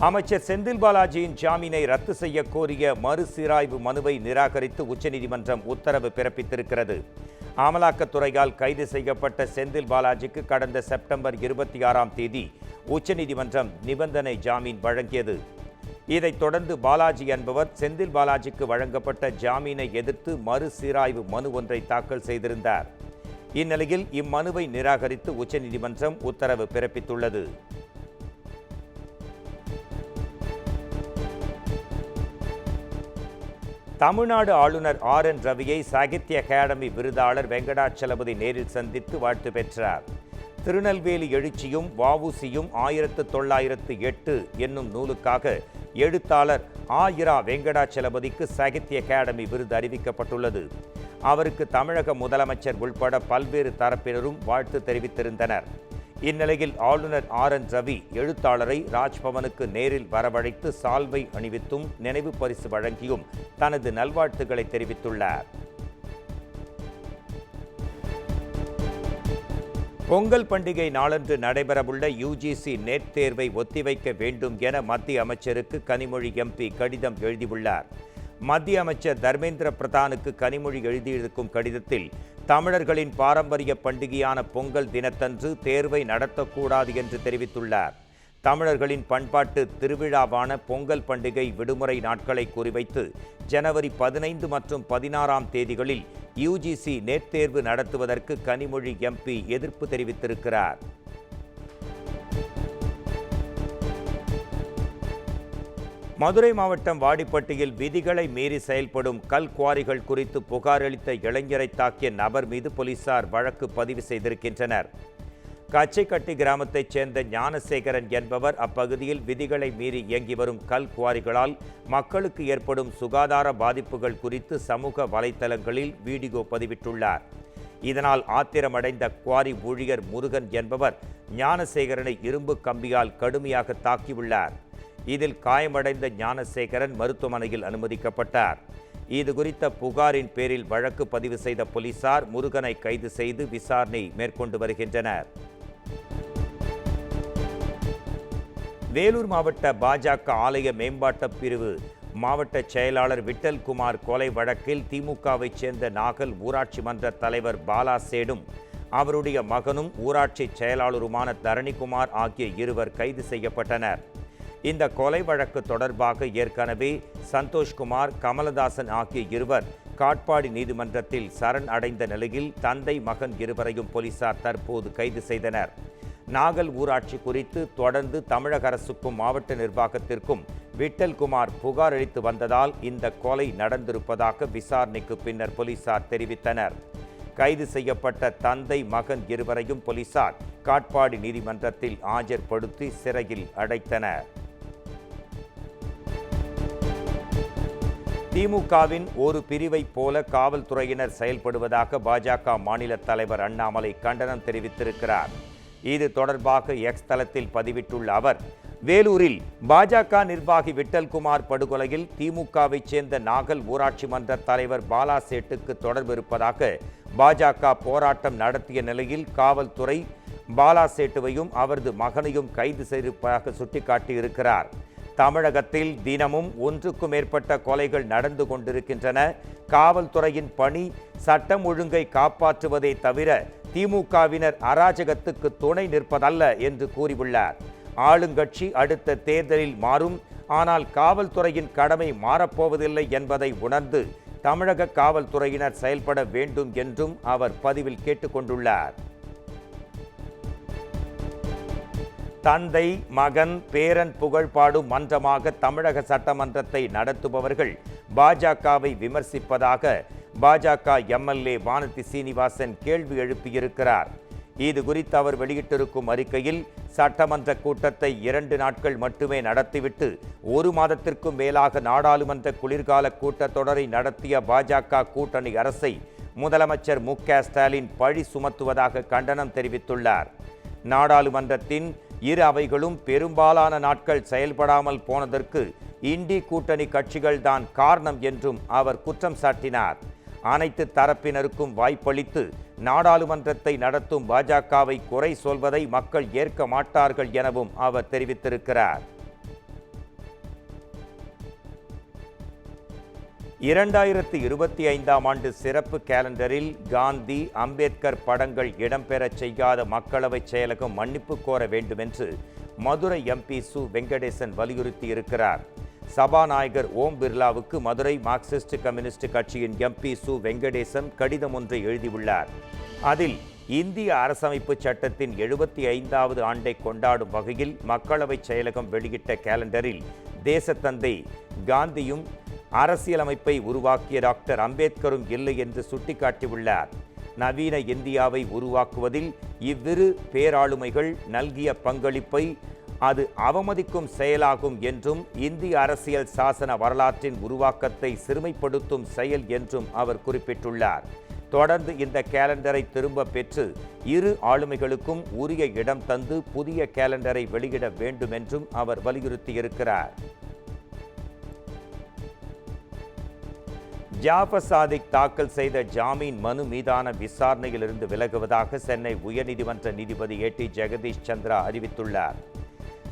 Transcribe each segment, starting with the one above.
அமைச்சர் செந்தில் பாலாஜியின் ஜாமீனை ரத்து செய்ய கோரிய மறுசீராய்வு மனுவை நிராகரித்து உச்சநீதிமன்றம் உத்தரவு பிறப்பித்திருக்கிறது. அமலாக்கத்துறையால் கைது செய்யப்பட்ட செந்தில் பாலாஜிக்கு கடந்த செப்டம்பர் 26ஆம் தேதி உச்சநீதிமன்றம் நிபந்தனை ஜாமீன் வழங்கியது. இதைத் தொடர்ந்து பாலாஜி என்பவர் செந்தில் பாலாஜிக்கு வழங்கப்பட்ட ஜாமீனை எதிர்த்து மறுசீராய்வு மனு ஒன்றை தாக்கல் செய்திருந்தார். இந்நிலையில் இம்மனுவை நிராகரித்து உச்சநீதிமன்றம் உத்தரவு பிறப்பித்துள்ளது. தமிழ்நாடு ஆளுநர் RN ரவியை சாகித்ய அகாடமி விருதாளர் வெங்கடாச்சலபதி நேரில் சந்தித்து வாழ்த்து பெற்றார். திருநெல்வேலி எழுச்சியும் வ.உ.சியும் 1908 என்னும் நூலுக்காக எழுத்தாளர் இரா வெங்கடாச்சலபதிக்கு சாகித்ய அகாடமி விருது அறிவிக்கப்பட்டுள்ளது. அவருக்கு தமிழக முதலமைச்சர் உள்பட பல்வேறு தரப்பினரும் வாழ்த்து தெரிவித்திருந்தனர். இந்நிலையில் ஆளுநர் RN ரவி எழுத்தாளரை ராஜ்பவனுக்கு நேரில் வரவழைத்து சால்வை அணிவித்தும் நினைவு பரிசு வழங்கியும் தனது நல்வாழ்த்துக்களை தெரிவித்துள்ளார். பொங்கல் பண்டிகை நாளன்று நடைபெறவுள்ள UGC நெட் தேர்வை ஒத்திவைக்க வேண்டும் என மத்திய அமைச்சருக்கு கனிமொழி MP கடிதம் எழுதியுள்ளார். மத்திய அமைச்சர் தர்மேந்திர பிரதானுக்கு கனிமொழி எழுதியிருக்கும் கடிதத்தில் தமிழர்களின் பாரம்பரிய பண்டிகையான பொங்கல் தினத்தன்று தேர்வை நடத்தக்கூடாது என்று தெரிவித்துள்ளார். தமிழர்களின் பண்பாட்டு திருவிழாவான பொங்கல் பண்டிகை விடுமுறை நாட்களை குறிவைத்து ஜனவரி 15 மற்றும் 16ஆம் தேதிகளில் UGC நெட் தேர்வு நடத்துவதற்கு கனிமொழி MP எதிர்ப்பு தெரிவித்திருக்கிறார். மதுரை மாவட்டம் வாடிப்பட்டியில் விதிகளை மீறி செயல்படும் கல் குவாரிகள் குறித்து புகார் அளித்த இளைஞரை தாக்கிய நபர் மீது போலீசார் வழக்கு பதிவு செய்திருக்கின்றனர். கச்சைக்கட்டி கிராமத்தைச் சேர்ந்த ஞானசேகரன் என்பவர் அப்பகுதியில் விதிகளை மீறி இயங்கி வரும் கல் குவாரிகளால் மக்களுக்கு ஏற்படும் சுகாதார பாதிப்புகள் குறித்து சமூக வலைதளங்களில் வீடியோ பதிவிட்டுள்ளார். இதனால் ஆத்திரமடைந்த குவாரி ஊழியர் முருகன் என்பவர் ஞானசேகரனை இரும்பு கம்பியால் கடுமையாக தாக்கியுள்ளார். இதில் காயமடைந்த ஞானசேகரன் மருத்துவமனையில் அனுமதிக்கப்பட்டார். இது குறித்த புகாரின் பேரில் வழக்கு பதிவு செய்த போலீசார் முருகனை கைது செய்து விசாரணை மேற்கொண்டு வருகின்றனர். வேலூர் மாவட்ட பாஜக ஆலய மேம்பாட்டு பிரிவு மாவட்ட செயலாளர் விட்டல்குமார் கொலை வழக்கில் திமுகவைச் சேர்ந்த நாகல் ஊராட்சி மன்ற தலைவர் பாலா சேடும் அவருடைய மகனும் ஊராட்சி செயலாளருமான தரணிக்குமார் ஆகிய இருவர் கைது செய்யப்பட்டனர். இந்த கொலை வழக்கு தொடர்பாக ஏற்கனவே சந்தோஷ்குமார், கமலதாசன் ஆகிய இருவர் காட்பாடி நீதிமன்றத்தில் சரண் அடைந்த நிலையில் தந்தை மகன் இருவரையும் போலீசார் தற்போது கைது செய்தனர். நாகல் ஊராட்சி குறித்து தொடர்ந்து தமிழக அரசுக்கும் மாவட்ட நிர்வாகத்திற்கும் விட்டல்குமார் புகார் அளித்து வந்ததால் இந்த கொலை நடந்திருப்பதாக விசாரணைக்கு பின்னர் போலீசார் தெரிவித்தனர். கைது செய்யப்பட்ட தந்தை மகன் இருவரையும் போலீசார் காட்பாடி நீதிமன்றத்தில் ஆஜர்படுத்தி சிறையில் அடைத்தனர். திமுகவின் ஒரு பிரிவைப் போல காவல்துறையினர் செயல்படுவதாக பாஜக மாநில தலைவர் அண்ணாமலை கண்டனம் தெரிவித்திருக்கிறார். இது தொடர்பாக எக்ஸ் தளத்தில் பதிவிட்டுள்ள அவர், வேலூரில் பாஜக நிர்வாகி விட்டல்குமார் படுகொலையில் திமுகவைச் சேர்ந்த நாகல் ஊராட்சி மன்ற தலைவர் பாலா சேட்டுக்கு தொடர்பு இருப்பதாக பாஜக போராட்டம் நடத்திய நிலையில் காவல்துறை பாலா சேட்டுவையும் அவரது மகனையும் கைது செய்திருப்பதாக சுட்டிக்காட்டியிருக்கிறார். தமிழகத்தில் தினமும் ஒன்றுக்கும் மேற்பட்ட கொலைகள் நடந்து கொண்டிருக்கின்றன. காவல்துறையின் பணி சட்டம் ஒழுங்கை காப்பாற்றுவதை தவிர திமுகவினர் அராஜகத்துக்கு துணை நிற்பதல்ல என்று கூறியுள்ளார். ஆளுங்கட்சி அடுத்த தேர்தலில் மாறும், ஆனால் காவல்துறையின் கடமை மாறப்போவதில்லை என்பதை உணர்ந்து தமிழக காவல்துறையினர் செயல்பட வேண்டும் என்றும் அவர் பதிவில் கேட்டுக்கொண்டுள்ளார். தந்தை மகன் பேரன் புகழ்பாடும் மன்றமாக தமிழக சட்டமன்றத்தை நடத்துபவர்கள் பாஜகவை விமர்சிப்பதாக பாஜக MLA வானதி சீனிவாசன் கேள்வி எழுப்பியிருக்கிறார். இது குறித்து அவர் வெளியிட்டிருக்கும் அறிக்கையில், சட்டமன்ற கூட்டத்தை 2 நாட்கள் மட்டுமே நடத்திவிட்டு 1 மாதத்திற்கும் மேலாக நாடாளுமன்ற குளிர்கால கூட்டத்தொடரை நடத்திய பாஜக கூட்டணி அரசை முதலமைச்சர் மு.க.ஸ்டாலின் பழி சுமத்துவதாக கண்டனம் தெரிவித்துள்ளார். நாடாளுமன்றத்தின் 2 அவைகளும் பெரும்பாலான நாட்கள் செயல்படாமல் போனதற்கு இண்டி கூட்டணி கட்சிகள்தான் காரணம் என்றும் அவர் குற்றம் சாட்டினார். அனைத்து தரப்பினருக்கும் வாய்ப்பளித்து நாடாளுமன்றத்தை நடத்தும் பாஜகவை குறை சொல்வதை மக்கள் ஏற்க மாட்டார்கள் எனவும் அவர் தெரிவித்திருக்கிறார். 2025ஆம் ஆண்டு சிறப்பு கேலண்டரில் காந்தி, அம்பேத்கர் படங்கள் இடம்பெறச் செய்யாத மக்களவைச் செயலகம் மன்னிப்பு கோர வேண்டுமென்று மதுரை எம்பி சு வெங்கடேசன் வலியுறுத்தியிருக்கிறார். சபாநாயகர் ஓம் பிர்லாவுக்கு மதுரை மார்க்சிஸ்ட் கம்யூனிஸ்ட் கட்சியின் எம்பி சு வெங்கடேசன் கடிதம் ஒன்றை எழுதியுள்ளார். அதில் இந்திய அரசமைப்பு சட்டத்தின் 75வது ஆண்டை கொண்டாடும் வகையில் மக்களவைச் செயலகம் வெளியிட்ட கேலண்டரில் தேசத்தந்தை காந்தியும் அரசியலமைப்பை உருவாக்கிய டாக்டர் அம்பேத்கரும் இல்லை என்று சுட்டிக்காட்டியுள்ளார். நவீன இந்தியாவை உருவாக்குவதில் இவ்விரு பேராளுமைகள் நல்கிய பங்களிப்பை அது அவமதிக்கும் செயலாகும் என்றும், இந்திய அரசியல் சாசன வரலாற்றின் உருவாக்கத்தை சிறுமைப்படுத்தும் செயல் என்றும் அவர் குறிப்பிட்டுள்ளார். தொடர்ந்து இந்த கேலண்டரை திரும்ப பெற்று இரு ஆளுமைகளுக்கும் உரிய இடம் தந்து புதிய கேலண்டரை வெளியிட வேண்டும் என்றும் அவர் வலியுறுத்தியிருக்கிறார். ஜாஃபர் சாதிக் தாக்கல் செய்த ஜாமீன் மனு மீதான விசாரணையிலிருந்து விலகுவதாக சென்னை உயர்நீதிமன்ற நீதிபதி ஏ.டி. ஜெகதீஷ் சந்திரா அறிவித்துள்ளார்.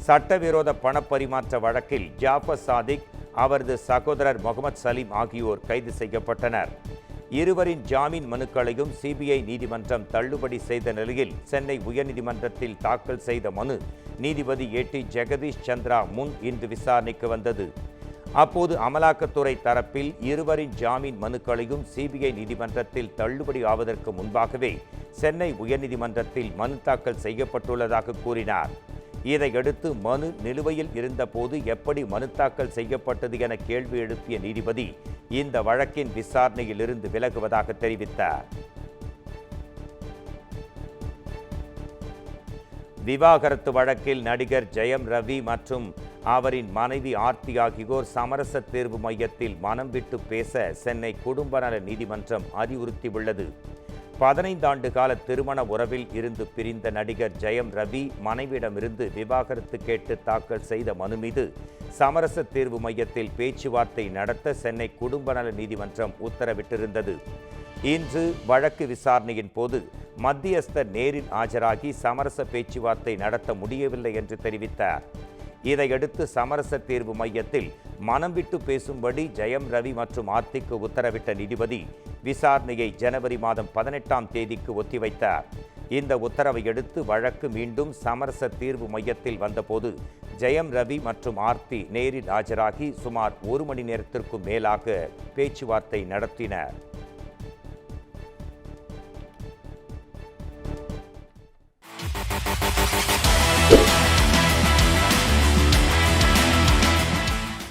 சட்டவிரோத பணப்பரிமாற்ற வழக்கில் ஜாஃபர் சாதிக், அவரது சகோதரர் முகமது சலீம் ஆகியோர் கைது செய்யப்பட்டனர். இருவரின் ஜாமீன் மனுக்களையும் சிபிஐ நீதிமன்றம் தள்ளுபடி செய்த நிலையில் சென்னை உயர்நீதிமன்றத்தில் தாக்கல் செய்த மனு நீதிபதி ஏ.டி. ஜெகதீஷ் சந்திரா முன் இன்று விசாரணைக்கு வந்தது. அப்போது அமலாக்கத்துறை தரப்பில் இருவரின் ஜாமீன் மனுக்களையும் சிபிஐ நீதிமன்றத்தில் தள்ளுபடி ஆவதற்கு முன்பாகவே சென்னை உயர்நீதிமன்றத்தில் மனு தாக்கல் செய்யப்பட்டுள்ளதாக கூறினார். இதையடுத்து மனு நிலுவையில் இருந்தபோது எப்படி மனு தாக்கல் செய்யப்பட்டது என கேள்வி எழுப்பிய நீதிபதி இந்த வழக்கின் விசாரணையிலிருந்து விலகுவதாக தெரிவித்தார். விவாகரத்து வழக்கில் நடிகர் ஜெயம் ரவி மற்றும் அவரின் மனைவி ஆர்த்தி ஆகியோர் சமரச தேர்வு மையத்தில் மனம் விட்டு பேச சென்னை குடும்ப நல நீதிமன்றம் அறிவுறுத்தியுள்ளது. 15 ஆண்டு கால திருமண உறவில் இருந்து பிரிந்த நடிகர் ஜெயம் ரவி மனைவியிடமிருந்து விவாகரத்து கேட்டு தாக்கல் செய்த மனு மீது சமரச தேர்வு மையத்தில் பேச்சுவார்த்தை நடத்த சென்னை குடும்ப நல நீதிமன்றம் உத்தரவிட்டிருந்தது. இன்று வழக்கு விசாரணையின் போது மத்தியஸ்தர் நேரில் ஆஜராகி சமரச பேச்சுவார்த்தை நடத்த முடியவில்லை என்று தெரிவித்தார். இதையடுத்து சமரச தீர்வு மையத்தில் மனம் விட்டு பேசும்படி ஜெயம் ரவி மற்றும் ஆர்த்திக்கு உத்தரவிட்ட நீதிபதி விசாரணையை ஜனவரி மாதம் 18ஆம் தேதிக்கு ஒத்திவைத்தார். இந்த உத்தரவை அடுத்து வழக்கு மீண்டும் சமரச தீர்வு மையத்தில் வந்தபோது ஜெயம் ரவி மற்றும் ஆர்த்தி நேரில் ஆஜராகி சுமார் 1 மணி நேரத்திற்கும் மேலாக பேச்சுவார்த்தை நடத்தினர்.